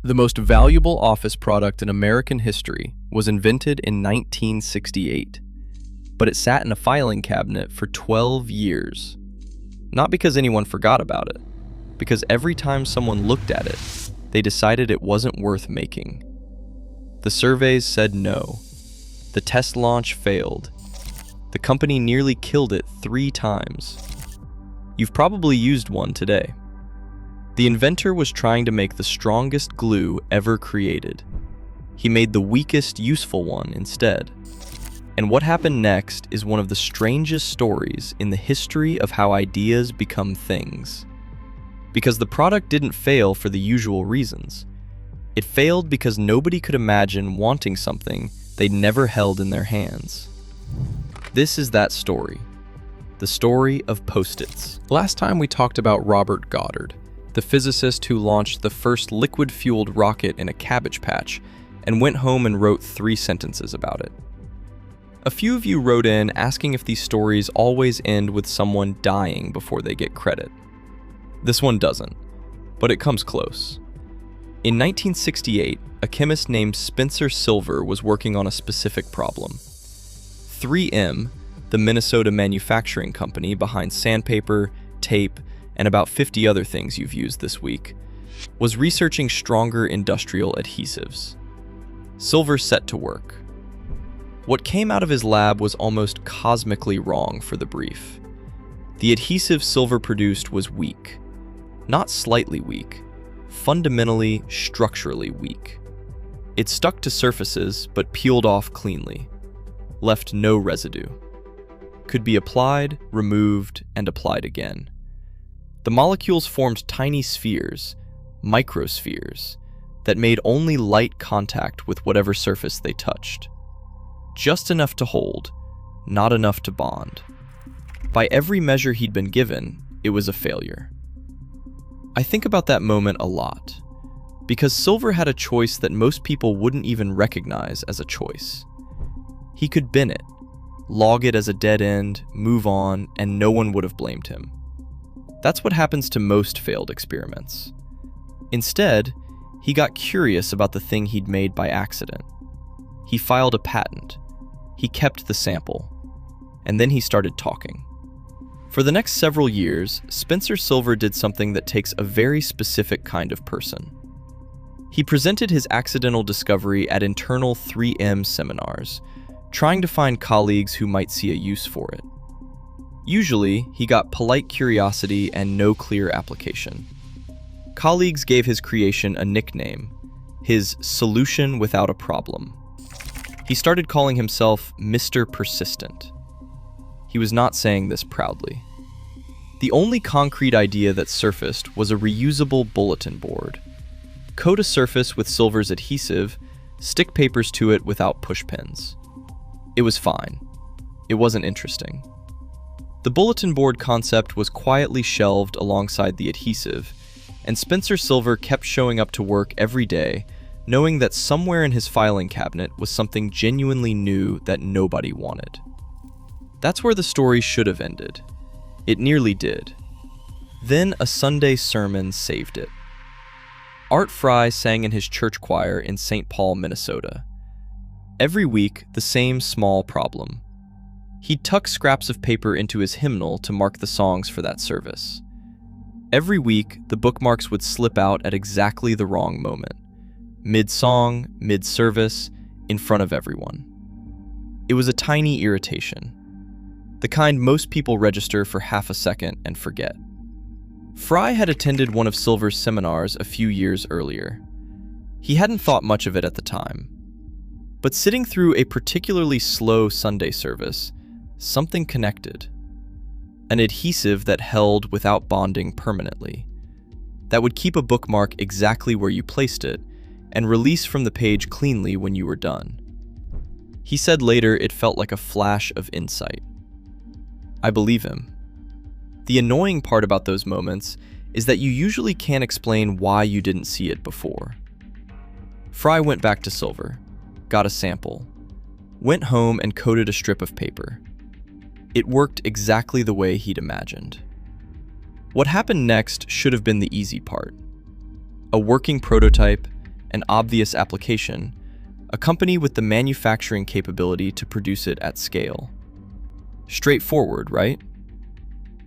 The most valuable office product in American history was invented in 1968, but it sat in a filing cabinet for 12 years. Not because anyone forgot about it, because every time someone looked at it, they decided it wasn't worth making. The surveys said no. The test launch failed. The company nearly killed it 3 times. You've probably used one today. The inventor was trying to make the strongest glue ever created. He made the weakest useful one instead. And what happened next is one of the strangest stories in the history of how ideas become things. Because the product didn't fail for the usual reasons. It failed because nobody could imagine wanting something they'd never held in their hands. This is that story. The story of Post-its. Last time we talked about Robert Goddard, the physicist who launched the first liquid-fueled rocket in a cabbage patch and went home and wrote 3 sentences about it. A few of you wrote in asking if these stories always end with someone dying before they get credit. This one doesn't, but it comes close. In 1968, a chemist named Spencer Silver was working on a specific problem. 3M, the Minnesota manufacturing company behind sandpaper, tape, and about 50 other things you've used this week, was researching stronger industrial adhesives. Silver set to work. What came out of his lab was almost cosmically wrong for the brief. The adhesive Silver produced was weak. Not slightly weak, fundamentally, structurally weak. It stuck to surfaces but peeled off cleanly, left no residue. Could be applied, removed, and applied again. The molecules formed tiny spheres, microspheres, that made only light contact with whatever surface they touched. Just enough to hold, not enough to bond. By every measure he'd been given, it was a failure. I think about that moment a lot, because Silver had a choice that most people wouldn't even recognize as a choice. He could bin it, log it as a dead end, move on, and no one would have blamed him. That's what happens to most failed experiments. Instead, he got curious about the thing he'd made by accident. He filed a patent. He kept the sample. And then he started talking. For the next several years, Spencer Silver did something that takes a very specific kind of person. He presented his accidental discovery at internal 3M seminars, trying to find colleagues who might see a use for it. Usually, he got polite curiosity and no clear application. Colleagues gave his creation a nickname, his solution without a problem. He started calling himself Mr. Persistent. He was not saying this proudly. The only concrete idea that surfaced was a reusable bulletin board. Coat a surface with Silver's adhesive, stick papers to it without pushpins. It was fine. It wasn't interesting. The bulletin board concept was quietly shelved alongside the adhesive, and Spencer Silver kept showing up to work every day, knowing that somewhere in his filing cabinet was something genuinely new that nobody wanted. That's where the story should have ended. It nearly did. Then a Sunday sermon saved it. Art Fry sang in his church choir in St. Paul, Minnesota. Every week, the same small problem. He'd tuck scraps of paper into his hymnal to mark the songs for that service. Every week, the bookmarks would slip out at exactly the wrong moment. Mid-song, mid-service, in front of everyone. It was a tiny irritation. The kind most people register for half a second and forget. Fry had attended one of Silver's seminars a few years earlier. He hadn't thought much of it at the time. But sitting through a particularly slow Sunday service, something connected. An adhesive that held without bonding permanently. That would keep a bookmark exactly where you placed it and release from the page cleanly when you were done. He said later it felt like a flash of insight. I believe him. The annoying part about those moments is that you usually can't explain why you didn't see it before. Fry went back to Silver, got a sample, went home and coated a strip of paper. It worked exactly the way he'd imagined. What happened next should have been the easy part. A working prototype, an obvious application, a company with the manufacturing capability to produce it at scale. Straightforward, right?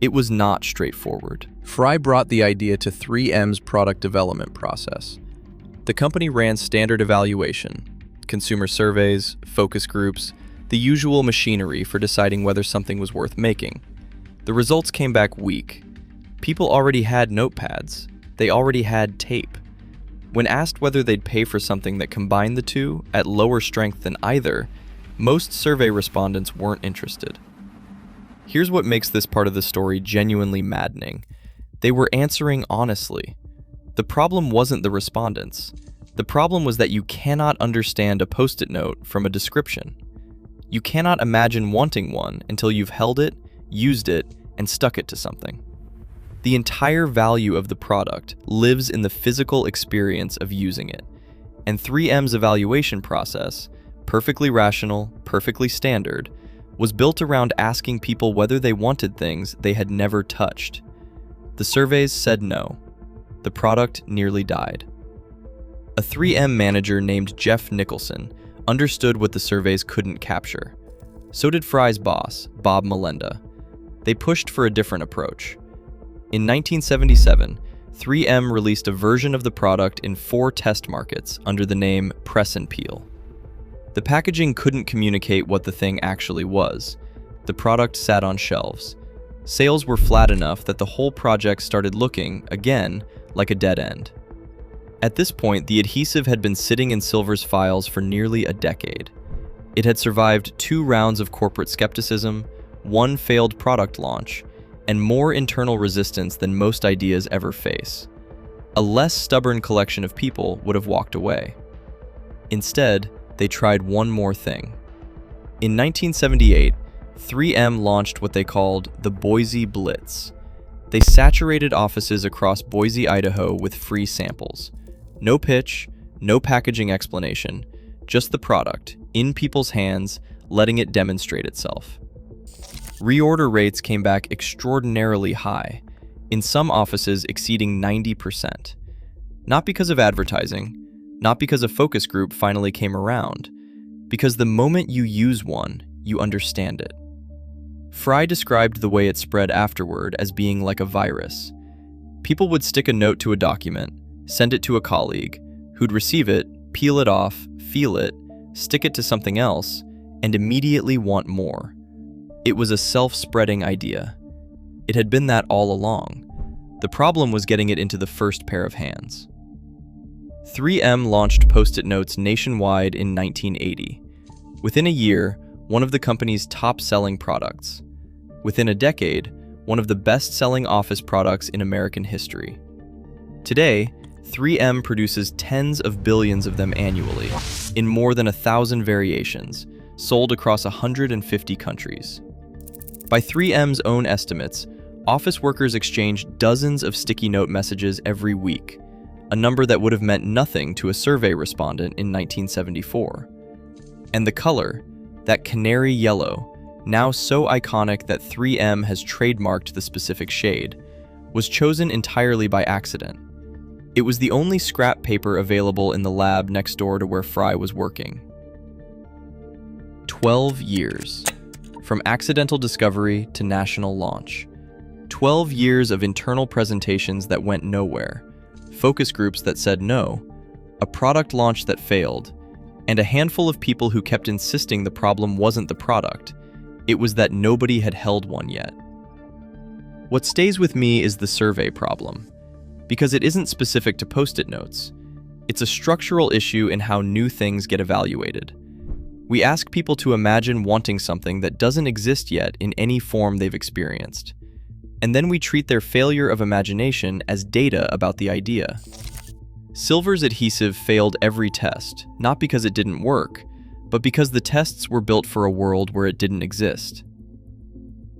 It was not straightforward. Fry brought the idea to 3M's product development process. The company ran standard evaluation, consumer surveys, focus groups, the usual machinery for deciding whether something was worth making. The results came back weak. People already had notepads. They already had tape. When asked whether they'd pay for something that combined the two at lower strength than either, most survey respondents weren't interested. Here's what makes this part of the story genuinely maddening. They were answering honestly. The problem wasn't the respondents. The problem was that you cannot understand a Post-it note from a description. You cannot imagine wanting one until you've held it, used it, and stuck it to something. The entire value of the product lives in the physical experience of using it. And 3M's evaluation process, perfectly rational, perfectly standard, was built around asking people whether they wanted things they had never touched. The surveys said no. The product nearly died. A 3M manager named Jeff Nicholson understood what the surveys couldn't capture. So did Fry's boss, Bob Melenda. They pushed for a different approach. In 1977, 3M released a version of the product in 4 test markets under the name Press and Peel. The packaging couldn't communicate what the thing actually was. The product sat on shelves. Sales were flat enough that the whole project started looking, again, like a dead end. At this point, the adhesive had been sitting in Silver's files for nearly a decade. It had survived 2 rounds of corporate skepticism, 1 failed product launch, and more internal resistance than most ideas ever face. A less stubborn collection of people would have walked away. Instead, they tried one more thing. In 1978, 3M launched what they called the Boise Blitz. They saturated offices across Boise, Idaho with free samples. No pitch, no packaging explanation, just the product, in people's hands, letting it demonstrate itself. Reorder rates came back extraordinarily high, in some offices exceeding 90%. Not because of advertising, not because a focus group finally came around, because the moment you use one, you understand it. Fry described the way it spread afterward as being like a virus. People would stick a note to a document, send it to a colleague, who'd receive it, peel it off, feel it, stick it to something else, and immediately want more. It was a self-spreading idea. It had been that all along. The problem was getting it into the first pair of hands. 3M launched Post-it notes nationwide in 1980. Within a year, one of the company's top-selling products. Within a decade, one of the best-selling office products in American history. Today, 3M produces tens of billions of them annually, in more than 1,000 variations, sold across 150 countries. By 3M's own estimates, office workers exchange dozens of sticky note messages every week, a number that would have meant nothing to a survey respondent in 1974. And the color, that canary yellow, now so iconic that 3M has trademarked the specific shade, was chosen entirely by accident. It was the only scrap paper available in the lab next door to where Fry was working. 12 years. From accidental discovery to national launch. 12 years of internal presentations that went nowhere. Focus groups that said no, a product launch that failed, and a handful of people who kept insisting the problem wasn't the product, it was that nobody had held one yet. What stays with me is the survey problem, because it isn't specific to Post-it notes. It's a structural issue in how new things get evaluated. We ask people to imagine wanting something that doesn't exist yet in any form they've experienced. And then we treat their failure of imagination as data about the idea. Silver's adhesive failed every test, not because it didn't work, but because the tests were built for a world where it didn't exist.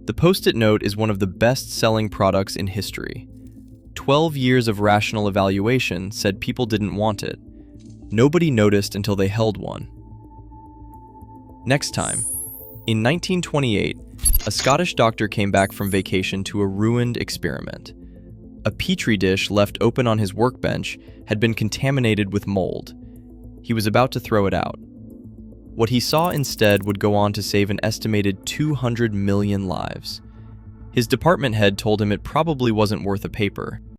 The Post-it note is one of the best-selling products in history. 12 years of rational evaluation said people didn't want it. Nobody noticed until they held one. Next time, in 1928, a Scottish doctor came back from vacation to a ruined experiment. A petri dish left open on his workbench had been contaminated with mold, He was about to throw it out. What he saw instead would go on to save an estimated 200 million lives. His department head told him it probably wasn't worth a paper,